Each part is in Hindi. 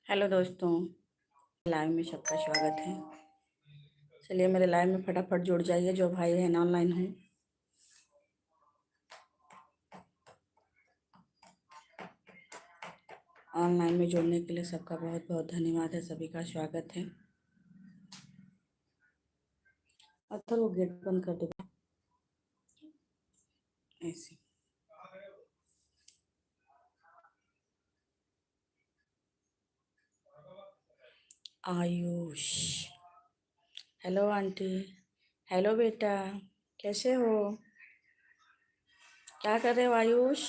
हेलो दोस्तों, लाइव में सबका स्वागत है। चलिए मेरे लाइव में फटाफट जुड़ जाइए जो भाई बहन ऑनलाइन हूँ। ऑनलाइन में जुड़ने के लिए सबका बहुत बहुत धन्यवाद है, सभी का स्वागत है। अतर वो गेट बंद कर दो ऐसे। आयुष, हेलो आंटी, हेलो बेटा, कैसे हो? क्या कर रहे हो आयुष?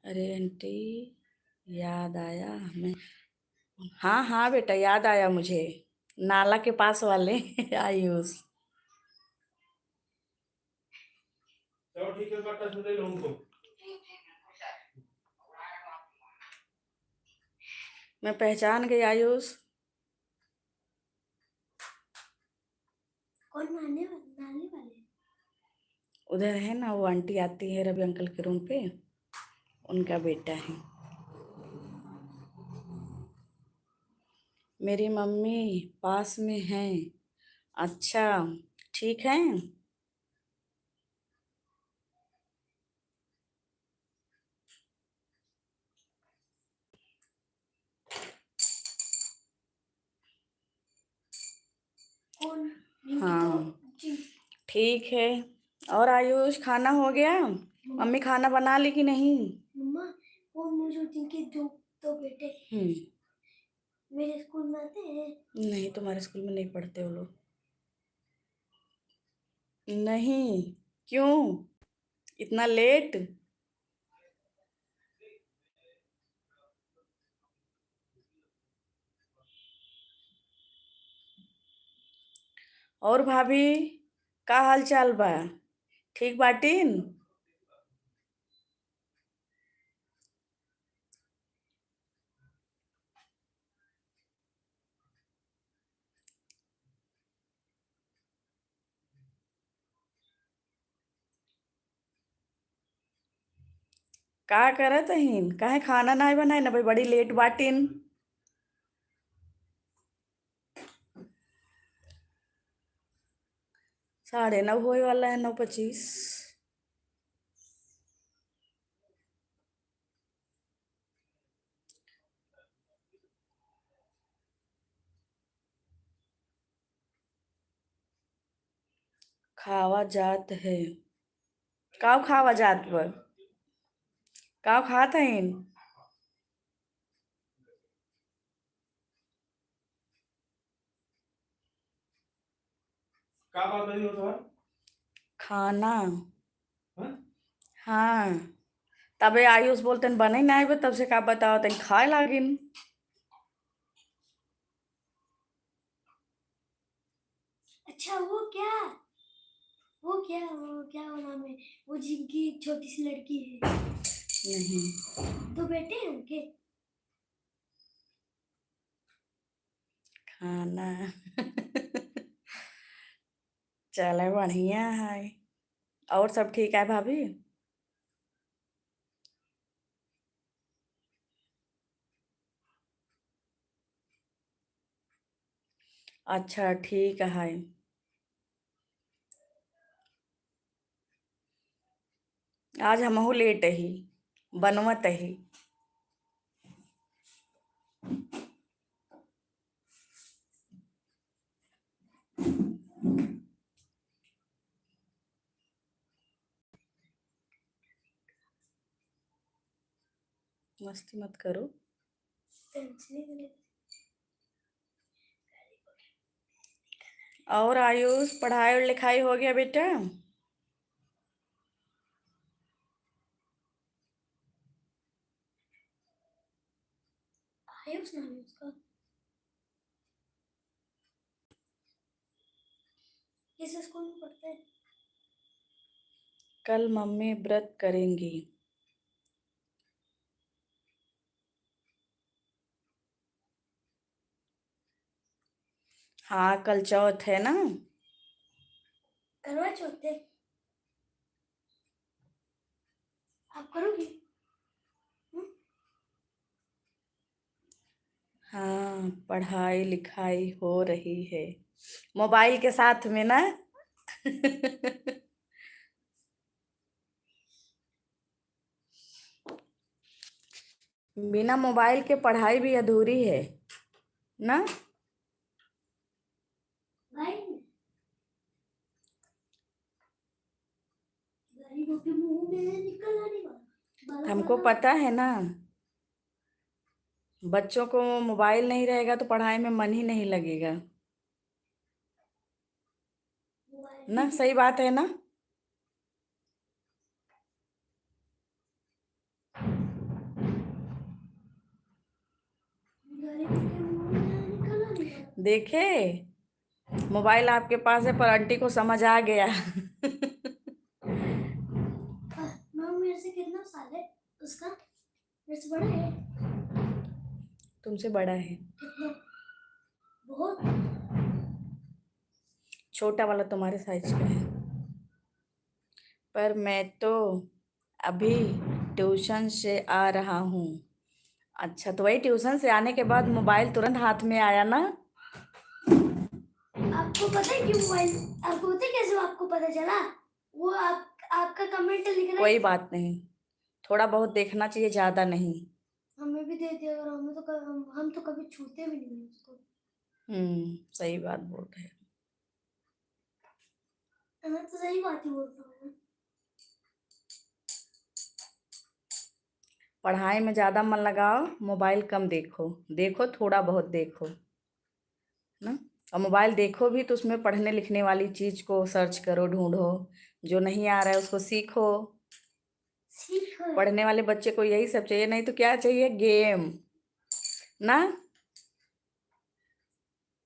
अरे आंटी, याद आया हमें। हाँ हाँ बेटा, याद आया मुझे, नाला के पास वाले आयुष। चलो ठीक है, कट्टा से ले लो उनको। मैं पहचान गई आयुष। कौन नाने वाले? उधर है ना, वो आंटी आती है रवि अंकल के रूम पे, उनका बेटा है। मेरी मम्मी पास में है। अच्छा, ठीक है। कौन? हाँ ठीक है। और आयुष, खाना हो गया? मम्मी खाना बना ली कि नहीं? मम्मा, वो मुझे जिनके दो बेटे मेरे स्कूल में आते हैं। नहीं, तुम्हारे स्कूल में नहीं पढ़ते वो लोग। नहीं, क्यों इतना लेट? और भाभी, का हाल चाल बा? ठीक बाटीन? का करत हईन? काहे खाना नहीं बनाए ना भाई, बड़ी लेट बाटीन। 9:30 होए वाला है, 9:25। खावा जात है। काव खावा जात बा? काव खात हईन? का बात नहीं होता? खाना। हाँ, तबे आयुष बोलते बने ना आए, तब से का बताओ तन खाए लागिन। अच्छा, वो क्या वो नाम है, वो जिनकी छोटी सी लड़की है? नहीं, दो बेटे हैं उनके। खाना चले बढ़िया है। और सब ठीक है भाभी? अच्छा ठीक है। आज हमहू लेट ही बनवत ही। मस्ती मत करो। और आयुष, पढ़ाई और लिखाई हो गया बेटा? आयुष नाम है उसका। किस स्कूल में पढ़ते हैं? कल मम्मी व्रत करेंगी। हाँ, कल चौथ है ना। करवा चौथ है। आप करोगी? हम्म? हाँ, पढ़ाई लिखाई हो रही है मोबाइल के साथ में ना। बिना मोबाइल के पढ़ाई भी अधूरी है ना। भाई गरीबों के मुंह में निकल आने वाला हमको पता है ना, बच्चों को मोबाइल नहीं रहेगा तो पढ़ाई में मन ही नहीं लगेगा मोबाइल ना। सही बात है ना। गरीबों के मुंह में निकल आने वाला। देखे, मोबाइल आपके पास है पर आंटी को समझ आ गया। मैम मेरे से कितना साल है उसका? मेरे से बड़ा है। तुमसे बड़ा है। कितना? बहुत। छोटा वाला तुम्हारे साइज का है। पर मैं तो अभी ट्यूशन से आ रहा हूँ। अच्छा, तो वही ट्यूशन से आने के बाद मोबाइल तुरंत हाथ में आया ना। आपको पता है क्यों मोबाइल? आपको पता है कैसे आपको पता चला? वो आपका कमेंट लिख रहा है। कोई बात नहीं, थोड़ा बहुत देखना चाहिए, ज्यादा नहीं। हमें भी दे दिया अगर हमें तो हम तो कभी छूते भी नहीं उसको। सही बात बोल रहे हो। मैं तो सही बात ही बोलता हूँ। पढ़ाई में ज्यादा मन लगाओ, मोबाइल कम देखो। देखो, थोड़ा बहुत देखो ना। और मोबाइल देखो भी तो उसमें पढ़ने लिखने वाली चीज को सर्च करो, ढूंढो। जो नहीं आ रहा है उसको सीखो। सीखो। पढ़ने वाले बच्चे को यही सब चाहिए, नहीं तो क्या चाहिए, गेम ना।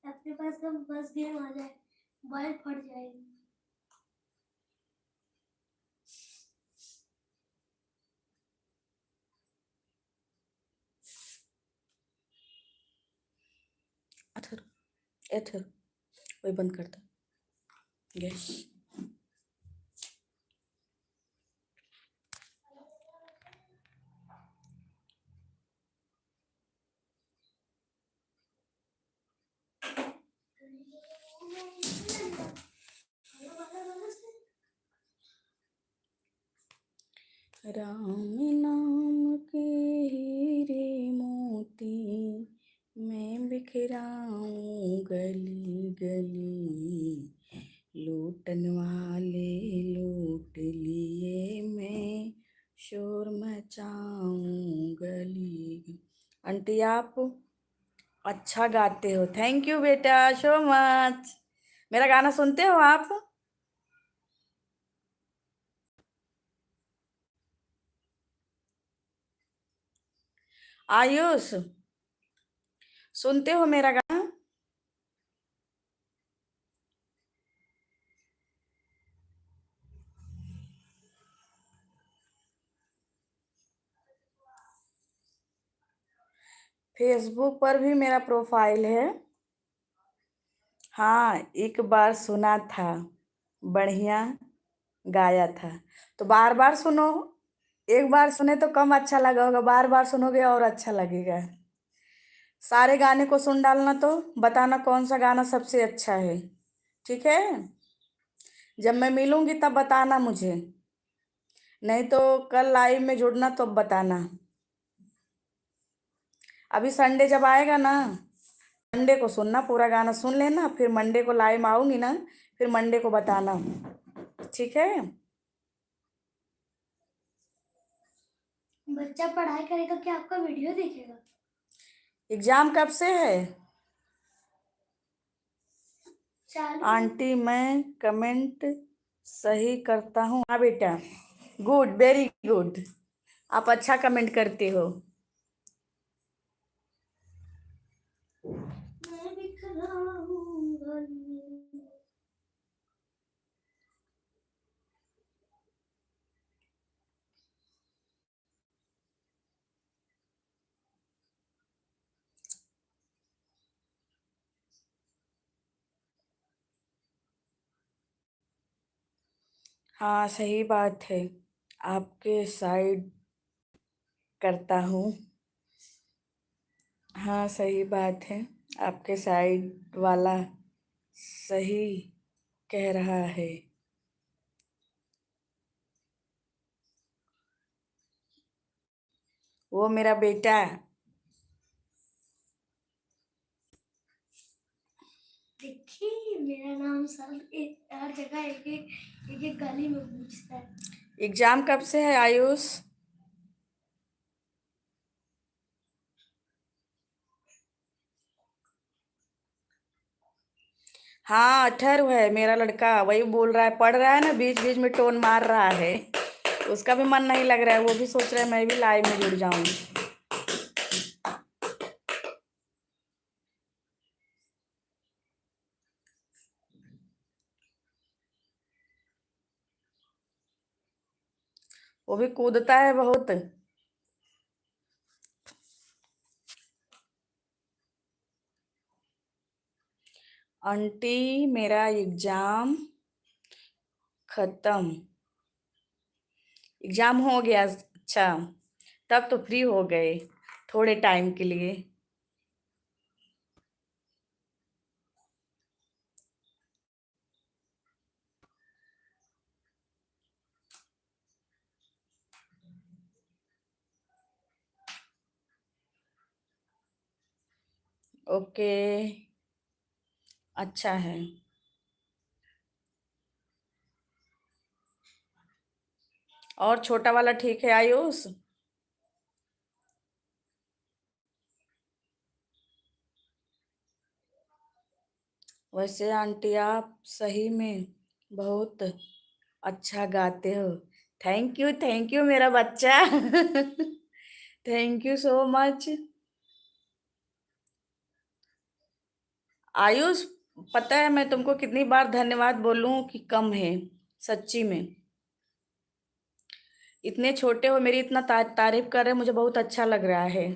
अपने पास तो बस गेम आ जाए, मोबाइल फट जाएगी। अथर एथर वही बंद करता गैस। राम नाम के हीरे मोती मैं बिखराऊं गली गली। लूटन वाले लूट लिए, मैं शोर मचाऊं गली। आंटी आप अच्छा गाते हो। थैंक यू बेटा, सो मच। मेरा गाना सुनते हो आप? आयुष, सुनते हो मेरा गाना? फेसबुक पर भी मेरा प्रोफाइल है। हाँ, एक बार सुना था, बढ़िया गाया था। तो बार बार सुनो। एक बार सुने तो कम अच्छा लगा होगा, बार बार सुनोगे और अच्छा लगेगा। सारे गाने को सुन डालना, तो बताना कौन सा गाना सबसे अच्छा है। ठीक है, जब मैं मिलूंगी तब बताना मुझे। नहीं तो कल लाइव में जुड़ना तो बताना। अभी संडे जब आएगा ना, मंडे को सुनना, पूरा गाना सुन लेना, फिर मंडे को लाइव में आऊंगी ना, फिर मंडे को बताना। ठीक है। बच्चा पढ़ाई करेगा कि आपका वीडियो देखेगा? एग्जाम कब से है? चालू। आंटी मैं कमेंट सही करता हूँ। हाँ बेटा, गुड, वेरी गुड। आप अच्छा कमेंट करते हो। मैं बिखराऊंगा गली। हाँ, सही बात है। आपके साइड करता हूँ। हाँ, सही बात है। आपके साइड वाला सही कह रहा है। वो मेरा बेटा। देखिए मेरा नाम हर जगह एक एक गली में पूछता है। एग्जाम कब से है आयुष? हाँ, अथर्व है मेरा लड़का, वही बोल रहा है, पढ़ रहा है ना, बीच बीच में टोन मार रहा है। उसका भी मन नहीं लग रहा है, वो भी सोच रहा है मैं भी लाइव में जुड़ जाऊं। वो भी कूदता है बहुत। आंटी मेरा एग्जाम खत्म। एग्जाम हो गया, अच्छा। तब तो फ्री हो गए थोड़े टाइम के लिए। ओके, अच्छा है। और छोटा वाला ठीक है आयुष? वैसे आंटी आप सही में बहुत अच्छा गाते हो। थैंक यू मेरा बच्चा। Thank you so much. Ayush, पता है मैं तुमको कितनी बार धन्यवाद बोलूं कि कम है। सच्ची में। इतने छोटे हो, मेरी इतना तारीफ कर रहे हो, मुझे बहुत अच्छा लग रहा है।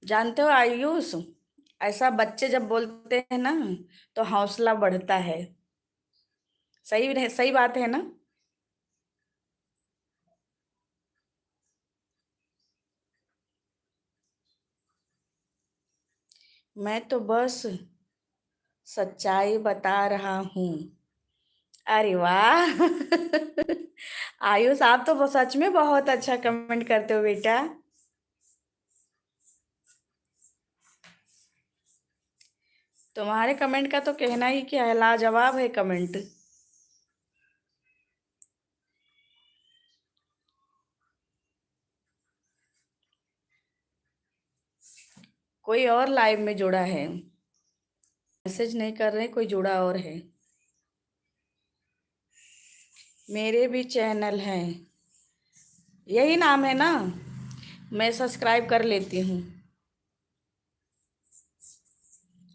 जानते हो आयुष, ऐसा बच्चे जब बोलते हैं ना तो हौसला बढ़ता है। सही बात है ना? मैं तो बस सच्चाई बता रहा हूँ। अरे वाह। आयुष आप तो सच में बहुत अच्छा कमेंट करते हो बेटा। तुम्हारे कमेंट का तो कहना ही क्या है, लाजवाब है कमेंट। कोई और लाइव में जुड़ा है। मैसेज नहीं कर रहे, कोई जुड़ा और है। मेरे भी चैनल हैं, यही नाम है ना। मैं सब्सक्राइब कर लेती हूँ।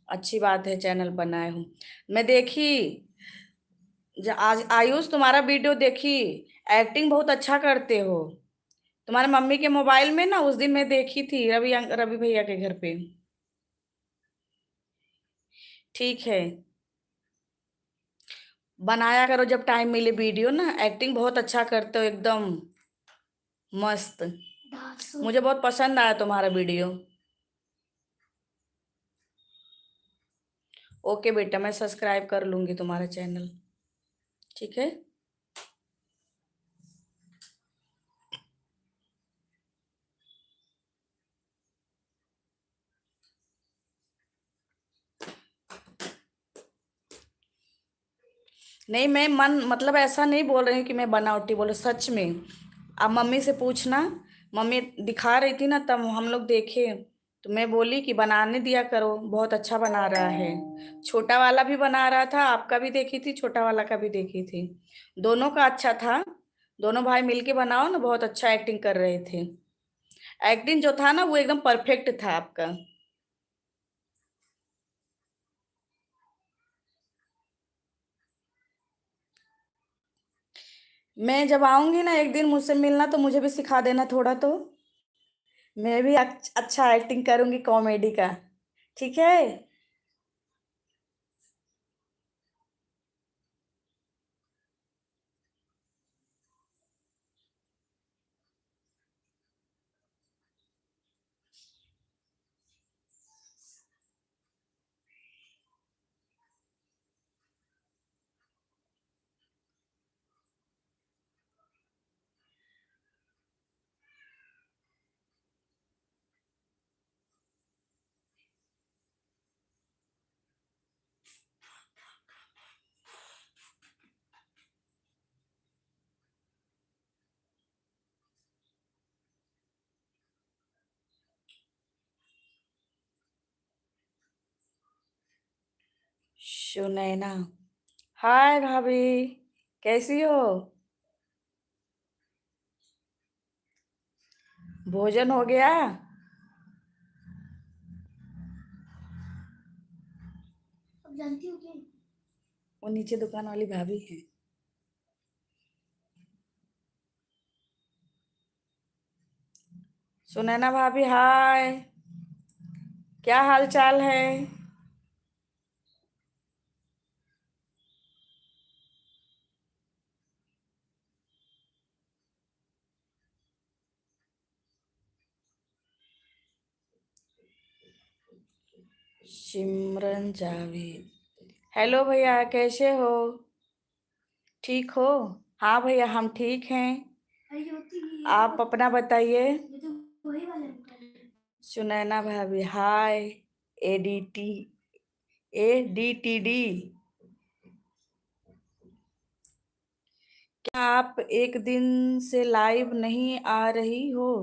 अच्छी बात है, चैनल बनाए हूँ। मैं देखी, आज आयुष तुम्हारा वीडियो देखी। एक्टिंग बहुत अच्छा करते हो। तुम्हारे मम्मी के मोबाइल में ना उस दिन मैं देखी थी, रवि भैया के घर पे। ठीक है, बनाया करो जब टाइम मिले वीडियो ना, एक्टिंग बहुत अच्छा करते हो एकदम मस्त। धांसू। मुझे बहुत पसंद आया तुम्हारा वीडियो। ओके बेटा, मैं सब्सक्राइब कर लूंगी तुम्हारा चैनल। ठीक है। नहीं, मैं मन मतलब ऐसा नहीं बोल रही हूँ कि मैं बनावटी बोले, सच में। आप मम्मी से पूछना। मम्मी दिखा रही थी ना तब हम लोग देखे, तो मैं बोली कि बनाने दिया करो, बहुत अच्छा बना रहा है। छोटा वाला भी बना रहा था, आपका भी देखी थी, छोटा वाला का भी देखी थी। दोनों का अच्छा था। दोनों भाई मिलके बनाओ ना, बहुत अच्छा एक्टिंग कर रहे थे। एक्टिंग जो था ना वो एकदम परफेक्ट था आपका। मैं जब आऊंगी ना एक दिन मुझसे मिलना तो मुझे भी सिखा देना थोड़ा तो। मैं भी अच्छा एक्टिंग करूंगी कॉमेडी का। ठीक है। सुनैना। हाय भाभी। कैसी हो? भोजन हो गया? अब जानती हो क्या? वो नीचे दुकान वाली भाभी है। सुनैना भाभी हाय। क्या हाल चाल है? सिमरन जावेद। हेलो भैया कैसे हो? ठीक हो? हाँ भैया हम ठीक हैं। अरे ज्योति आप अपना बताइए। ये तो वही वाला अंकल है। सुनैना भाभी हाय। एडीटी एडीटीडी। क्या आप एक दिन से लाइव नहीं आ रही हो?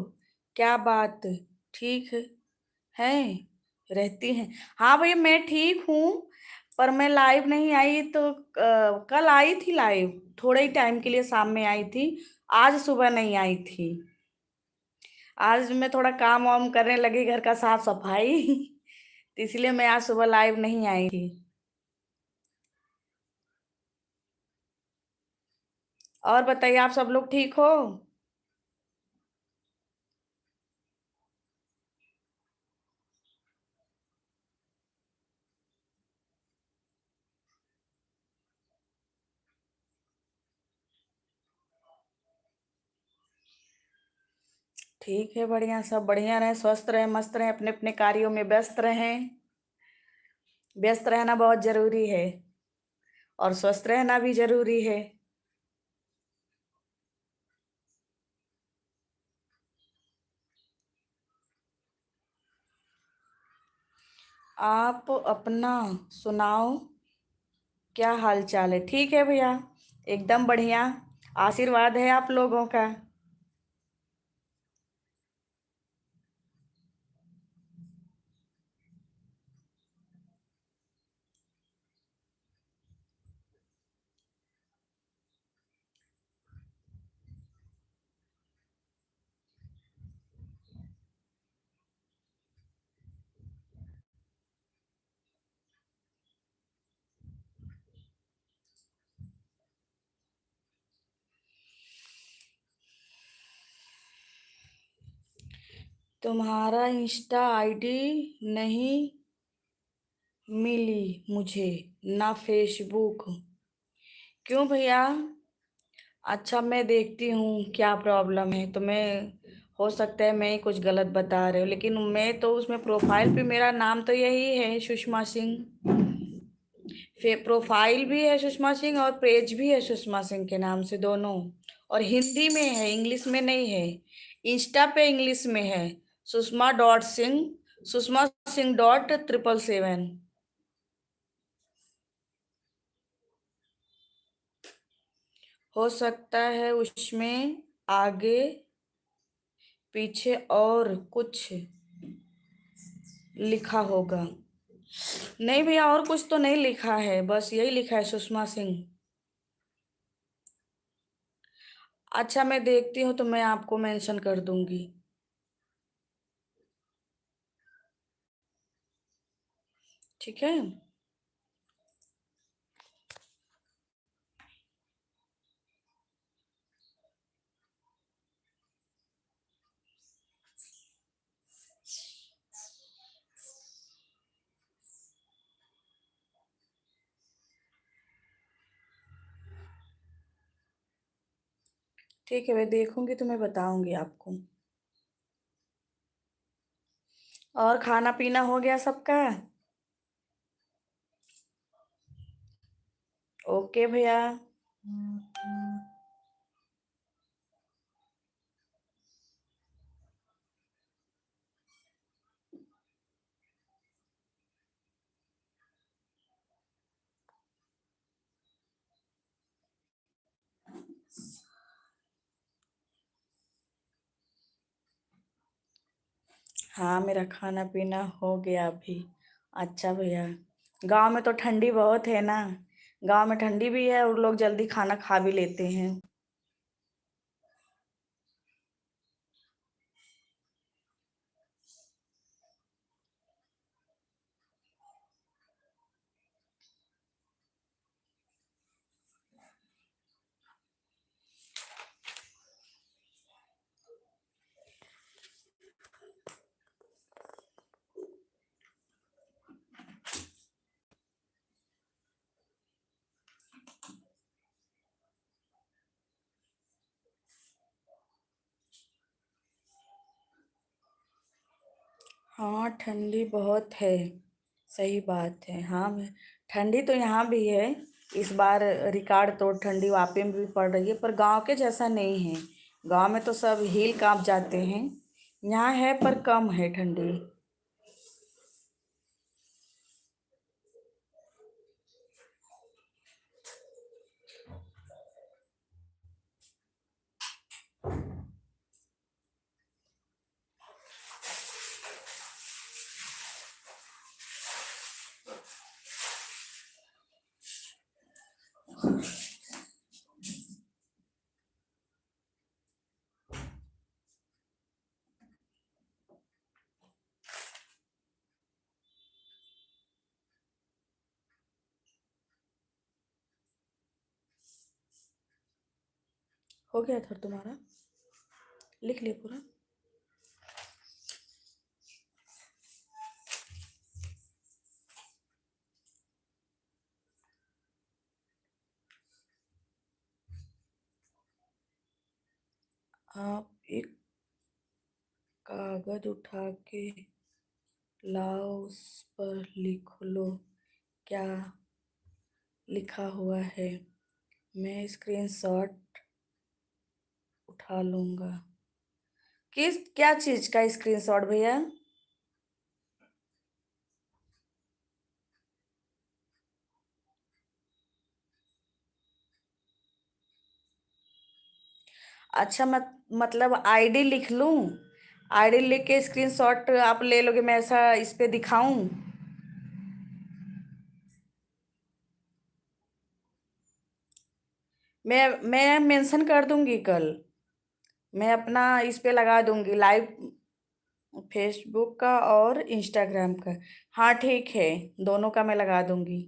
क्या बात? ठीक है रहती हैं। हाँ भैया मैं ठीक हूँ। पर मैं लाइव नहीं आई तो कल आई थी लाइव। थोड़े ही टाइम के लिए शाम में आई थी। आज सुबह नहीं आई थी। आज मैं थोड़ा काम वाम करने लगी घर का साफ सफाई तो इसलिए मैं आज सुबह लाइव नहीं आई थी। और बताइए आप सब लोग ठीक हो? ठीक है बढ़िया सब बढ़िया रहे स्वस्थ रहे मस्त रहे अपने अपने कार्यों में व्यस्त रहें। व्यस्त रहना बहुत जरूरी है। और स्वस्थ रहना भी जरूरी है। आप अपना सुनाओ। क्या हाल चाल है? ठीक है भैया। एकदम बढ़िया। आशीर्वाद है आप लोगों का। तुम्हारा इंस्टा आईडी नहीं मिली मुझे। ना फेसबुक। क्यों भैया? अच्छा मैं देखती हूँ क्या प्रॉब्लम है तो मैं हो सकता है मैं ही कुछ गलत बता रही हूँ लेकिन मैं तो उसमें प्रोफाइल पे मेरा नाम तो यही है सुषमा सिंह। प्रोफाइल भी है सुषमा सिंह और पेज भी है सुषमा सिंह के नाम से दोनों। और हिंदी में है इंग्लिश में नहीं है। इंस्टा पे इंग्लिश में है। सुषमा डॉट सिंह। सुषमा सिंह डॉट 777। हो सकता है उसमें आगे पीछे और कुछ लिखा होगा। नहीं भैया और कुछ तो नहीं लिखा है बस यही लिखा है सुषमा सिंह। अच्छा मैं देखती हूँ तो मैं आपको मेंशन कर दूंगी। ठीक है। ठीक है, मैं देखूंगी तो मैं बताऊंगी आपको। और खाना पीना हो गया सबका? ओके भैया। हाँ, मेरा खाना पीना हो गया अभी। अच्छा भैया। गांव में तो ठंडी बहुत है ना। गांव में ठंडी भी है और लोग जल्दी खाना खा भी लेते हैं। हाँ, ठंडी बहुत है। सही बात है। हाँ, ठंडी तो यहाँ भी है। इस बार रिकॉर्ड तोड़ ठंडी वापी में भी पड़ रही है, पर गांव के जैसा नहीं है। गांव में तो सब हिल कांप जाते हैं। यहाँ है पर कम है ठंडी। हो गया था तुम्हारा? लिख लिया पूरा? आप एक कागज उठा के लाओ, उस पर लिख लो क्या लिखा हुआ है। मैं स्क्रीनशॉट उठा लूंगा। किस क्या चीज का स्क्रीनशॉट भैया? अच्छा, मतलब आईडी लिख लूं? आईडी लिख के स्क्रीनशॉट आप ले लोगे, मैं ऐसा इस पे दिखाऊं? मैं मेंशन कर दूंगी कल। मैं अपना इस पे लगा दूंगी लाइव। फेसबुक का और इंस्टाग्राम का। हाँ ठीक है। दोनों का मैं लगा दूंगी।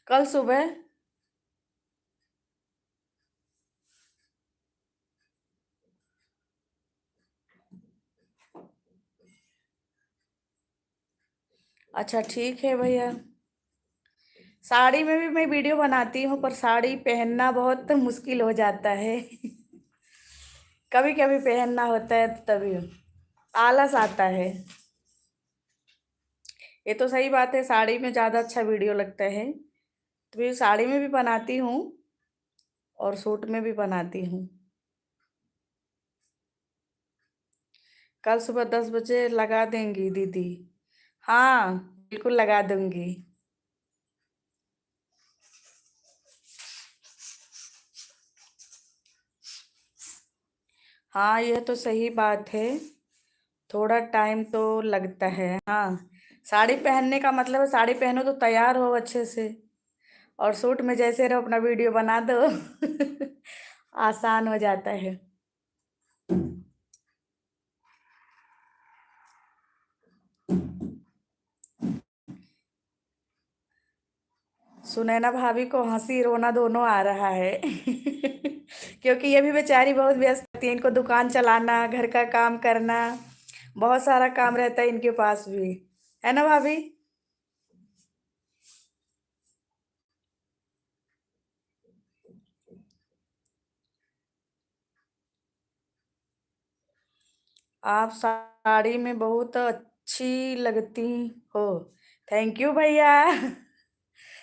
कल सुबह। अच्छा ठीक है भैया। साड़ी में भी मैं वीडियो बनाती हूँ, पर साड़ी पहनना बहुत मुश्किल हो जाता है। कभी कभी पहनना होता है तो तभी आलस आता है। ये तो सही बात है, साड़ी में ज़्यादा अच्छा वीडियो लगता है। तो मैं साड़ी में भी बनाती हूँ और सूट में भी बनाती हूँ। कल सुबह 10 बजे लगा देंगी दीदी। हाँ, बिल्कुल लगा दूंगी। हाँ, यह तो सही बात है। थोड़ा टाइम तो लगता है, हाँ। साड़ी पहनने का मतलब है साड़ी पहनो तो तैयार हो अच्छे से, और सूट में जैसे रहो अपना वीडियो बना दो। आसान हो जाता है। सुनैना भाभी को हंसी रोना दोनों आ रहा है क्योंकि ये भी बेचारी बहुत व्यस्त रहती है। इनको दुकान चलाना, घर का काम करना, बहुत सारा काम रहता है इनके पास भी, है ना भाभी? आप साड़ी में बहुत अच्छी लगती हो। थैंक यू भैया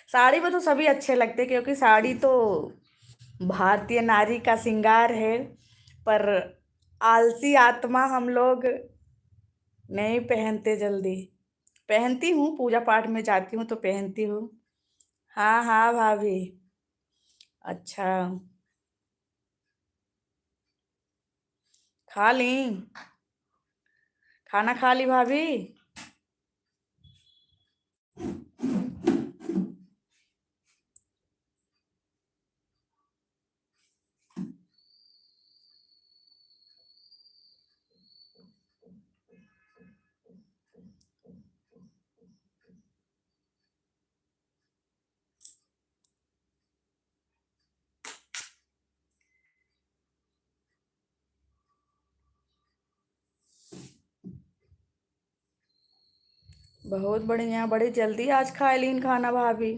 साड़ी में तो सभी अच्छे लगते, क्योंकि साड़ी तो भारतीय नारी का श्रृंगार है। पर आलसी आत्मा हम लोग नहीं पहनते जल्दी। पहनती हूँ, पूजा पाठ में जाती हूँ तो पहनती हूँ। हाँ हाँ भाभी। अच्छा, खा ली? खाना खा ली भाभी? बहुत बढ़िया, बड़ी जल्दी आज खा लीन खाना भाभी।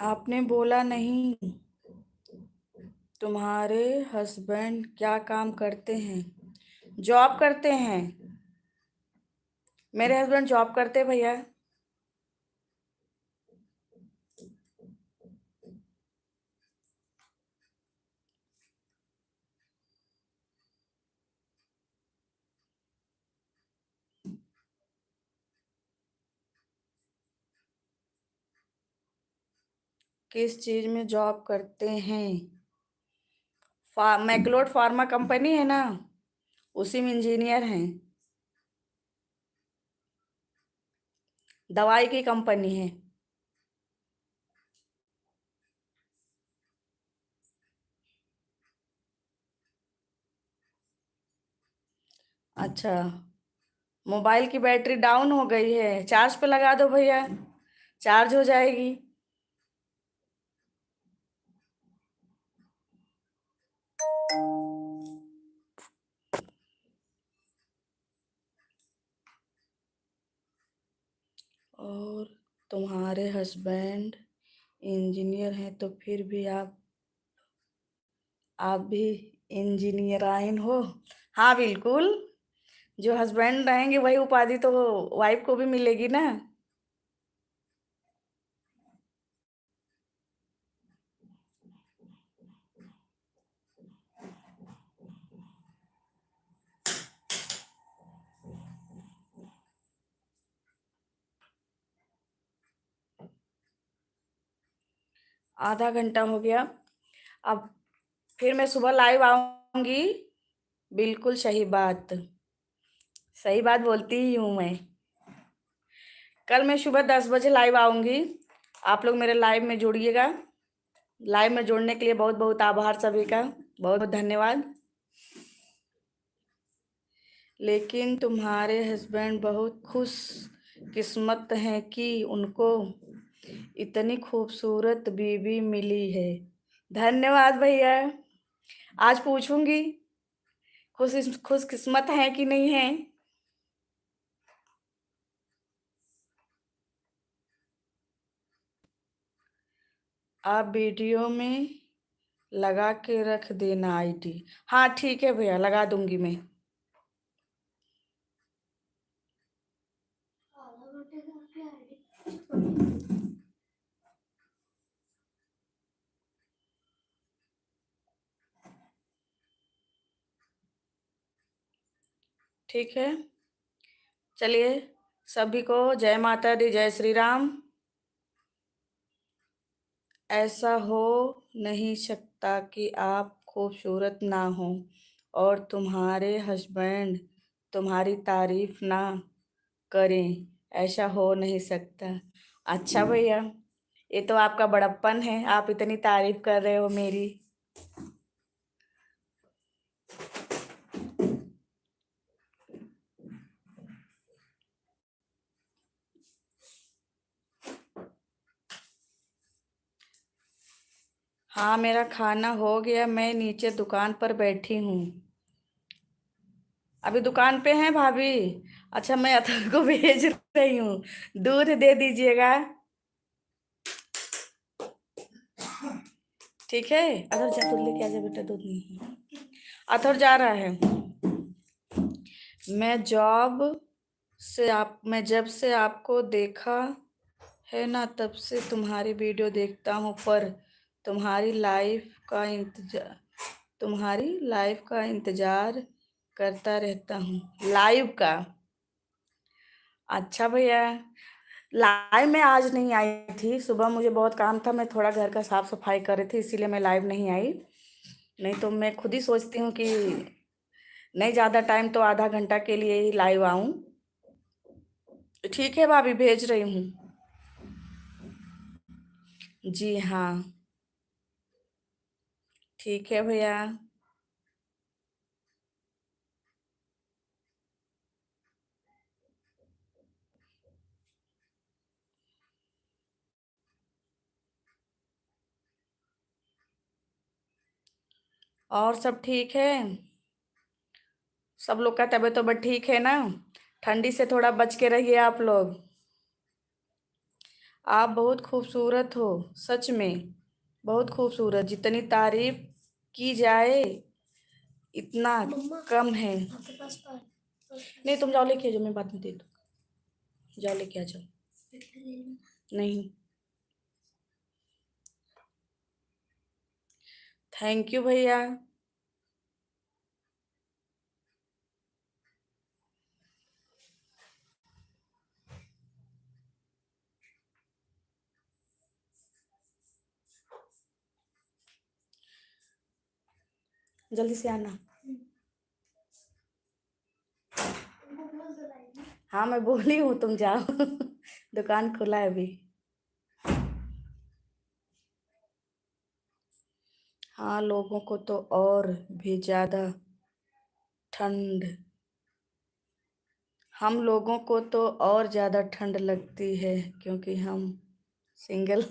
आपने बोला नहीं। तुम्हारे हस्बैंड क्या काम करते हैं? जॉब करते हैं। मेरे हस्बैंड जॉब करते हैं भैया। किस चीज में जॉब करते हैं? मैक्लोड फार्मा कंपनी है ना, उसी में इंजीनियर हैं। दवाई की कंपनी है। अच्छा, मोबाइल की बैटरी डाउन हो गई है, चार्ज पे लगा दो भैया, चार्ज हो जाएगी। और तुम्हारे हस्बैंड इंजीनियर हैं तो फिर भी आप भी इंजीनियराइन हो? हाँ बिल्कुल। जो हस्बैंड रहेंगे वही उपाधि तो वाइफ को भी मिलेगी ना। आधा घंटा हो गया। अब फिर मैं सुबह लाइव आऊंगी। बिल्कुल सही बात। सही बात बोलती ही हूँ मैं। कल मैं सुबह 10 बजे लाइव आऊंगी। आप लोग मेरे लाइव में जुड़िएगा। लाइव में जुड़ने के लिए बहुत बहुत आभार सभी का। बहुत बहुत धन्यवाद। लेकिन तुम्हारे हस्बैंड बहुत खुश किस्मत हैं कि उनको इतनी खूबसूरत बीवी मिली है। धन्यवाद भैया। आज पूछूंगी खुश किस्मत है कि नहीं है। आप वीडियो में लगा के रख देना आईडी। हाँ ठीक है भैया, लगा दूंगी मैं। आधा घंटे का क्या है? ठीक है, चलिए। सभी को जय माता दी, जय श्री राम। ऐसा हो नहीं सकता कि आप खूबसूरत ना हो और तुम्हारे हस्बैंड तुम्हारी तारीफ ना करें। ऐसा हो नहीं सकता। अच्छा भैया, ये तो आपका बड़प्पन है, आप इतनी तारीफ कर रहे हो मेरी। हाँ, मेरा खाना हो गया, मैं नीचे दुकान पर बैठी हूँ। अभी दुकान पे हैं भाभी? अच्छा, मैं अथर को भेज रही हूँ, दूध दे दीजिएगा। ठीक है, अथर जा दूध लेके आ जा बेटा, दूध नहीं है। अथर जा रहा है। मैं जब से आपको देखा है ना, तब से तुम्हारी वीडियो देखता हूँ, पर तुम्हारी लाइफ का इंतजार करता रहता हूँ। लाइव का? अच्छा भैया, लाइव में आज नहीं आई थी, सुबह मुझे बहुत काम था, मैं थोड़ा घर का साफ सफाई कर रही थी, इसीलिए मैं लाइव नहीं आई। नहीं तो मैं खुद ही सोचती हूँ कि नहीं, ज़्यादा टाइम तो आधा घंटा के लिए ही लाइव आऊँ। ठीक है भाभी, भेज रही हूँ। जी हाँ, ठीक है भैया। और सब ठीक है? सब लोग का तबीयत तो ठीक है ना? ठंडी से थोड़ा बच के रहिए आप लोग। आप बहुत खूबसूरत हो, सच में बहुत खूबसूरत। जितनी तारीफ की जाए इतना मम्मा कम है। आपके पास नहीं, तुम जाओ लेके आ जाओ, मैं बाद में दे दूँ। जाओ लेके आ जाओ। नहीं, थैंक यू भैया। जल्दी से आना। हाँ, मैं बोली हूँ, तुम जाओ। दुकान खुला है अभी। हाँ, लोगों को तो और भी ज़्यादा ठंड हम लोगों को तो और ज़्यादा ठंड लगती है, क्योंकि हम सिंगल।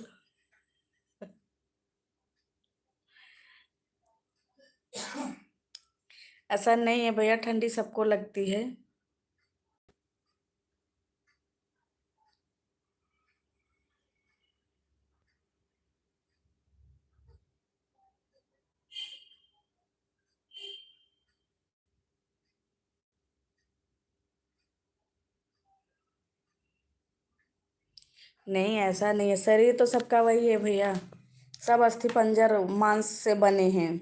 ऐसा नहीं है भैया, ठंडी सबको लगती है। नहीं, ऐसा नहीं है, शरीर तो सबका वही है भैया। सब अस्थि पंजर मांस से बने हैं,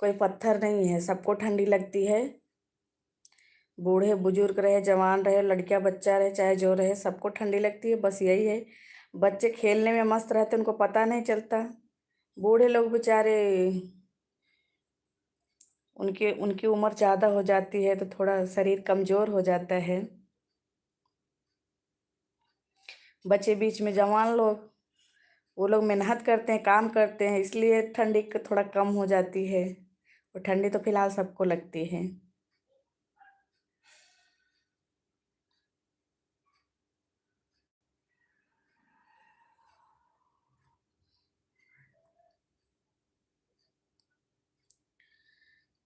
कोई पत्थर नहीं है, सबको ठंडी लगती है। बूढ़े बुजुर्ग रहे, जवान रहे, लड़कियां बच्चा रहे, चाहे जो रहे, सबको ठंडी लगती है, बस यही है। बच्चे खेलने में मस्त रहते, उनको पता नहीं चलता। बूढ़े लोग बेचारे, उनकी उनकी उम्र ज़्यादा हो जाती है तो थोड़ा शरीर कमज़ोर हो जाता है। बच्चे बीच में जवान लोग, वो लोग मेहनत करते हैं, काम करते हैं, इसलिए ठंडी थोड़ा कम हो जाती है। और ठंडी तो फिलहाल सबको लगती है।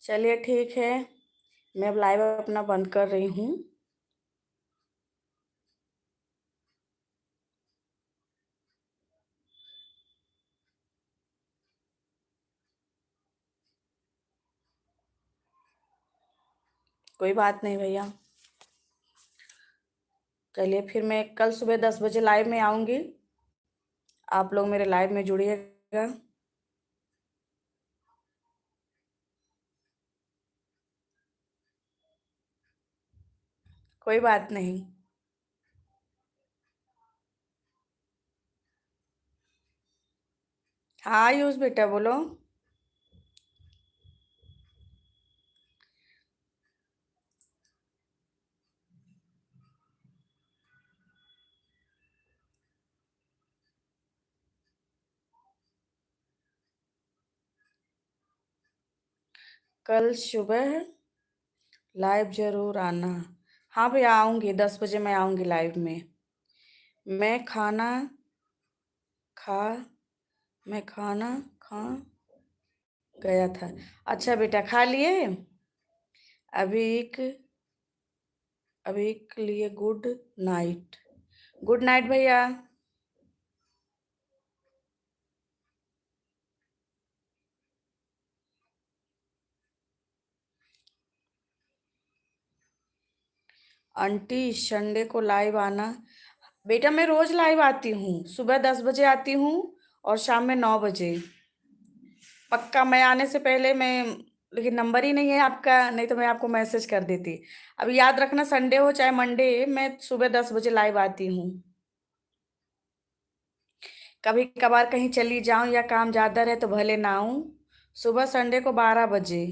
चलिए ठीक है, मैं अब लाइव अपना बंद कर रही हूँ। कोई बात नहीं भैया, चलिए फिर मैं कल सुबह 10 बजे लाइव में आऊँगी, आप लोग मेरे लाइव में जुड़िएगा। कोई बात नहीं। हाँ आयुष बेटा, बोलो। कल सुबह लाइव जरूर आना। हाँ भैया, आऊँगी, 10 बजे मैं आऊँगी लाइव में। मैं खाना खा मैं खाना खा गया था। अच्छा बेटा, खा लिए? अभी एक अभी के लिए गुड नाइट। गुड नाइट भैया। आंटी संडे को लाइव आना। बेटा मैं रोज लाइव आती हूँ, सुबह 10 बजे आती हूँ और शाम में 9 बजे। पक्का मैं आने से पहले मैं, लेकिन नंबर ही नहीं है आपका, नहीं तो मैं आपको मैसेज कर देती। अब याद रखना, संडे हो चाहे मंडे, मैं सुबह 10 बजे लाइव आती हूँ। कभी कभार कहीं चली जाऊं या काम ज्यादा रहे तो भले ना आऊं। सुबह संडे को 12 बजे।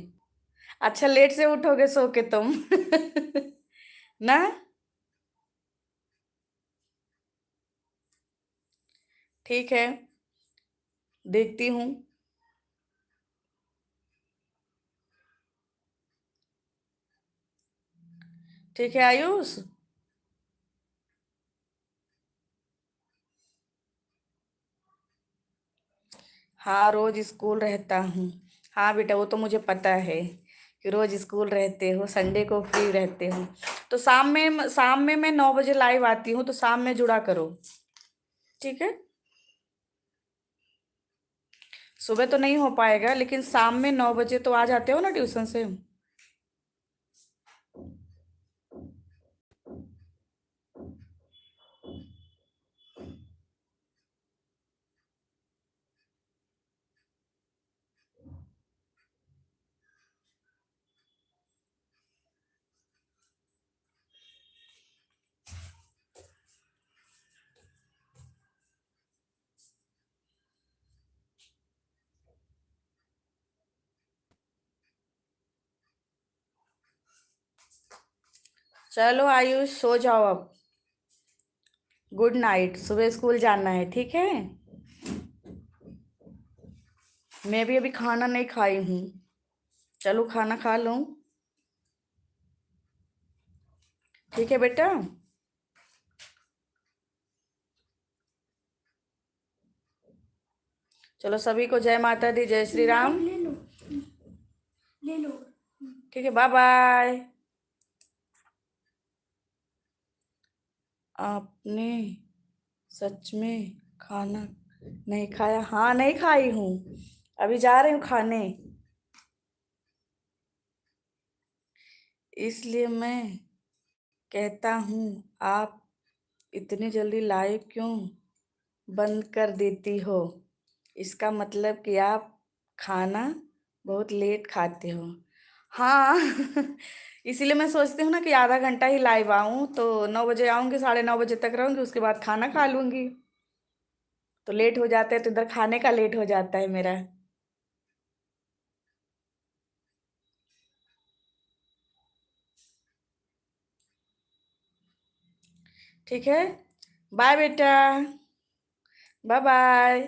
अच्छा लेट से उठोगे सो के तुम ना? ठीक है, देखती हूँ। ठीक है आयुष। हाँ रोज स्कूल रहता हूँ। हाँ बेटा वो तो मुझे पता है कि रोज स्कूल रहते हो, संडे को फ्री रहते हो। तो शाम में मैं 9 बजे लाइव आती हूँ, तो शाम में जुड़ा करो। ठीक है। सुबह तो नहीं हो पाएगा, लेकिन शाम में 9 बजे तो आ जाते हो ना ट्यूशन से। चलो आयुष सो जाओ अब। गुड नाइट, सुबह स्कूल जाना है, ठीक है। मैं भी अभी खाना नहीं खाई हूँ। चलो खाना खा लूँ। ठीक है बेटा। चलो सभी को जय माता दी, जय श्री राम। ले लो, ले लो। ठीक है, बाय बाय। आपने सच में खाना नहीं खाया? हाँ नहीं खाई हूँ, अभी जा रही हूँ खाने। इसलिए मैं कहता हूँ, आप इतनी जल्दी लाइव क्यों बंद कर देती हो? इसका मतलब कि आप खाना बहुत लेट खाते हो। हाँ इसीलिए मैं सोचती हूँ ना कि आधा घंटा ही लाइव आऊँ, तो 9 बजे आऊँगी, 9:30 बजे तक रहूँगी, उसके बाद खाना खा लूँगी। तो लेट हो जाता है तो इधर खाने का लेट हो जाता है मेरा। ठीक है, बाय बेटा, बाय बाय।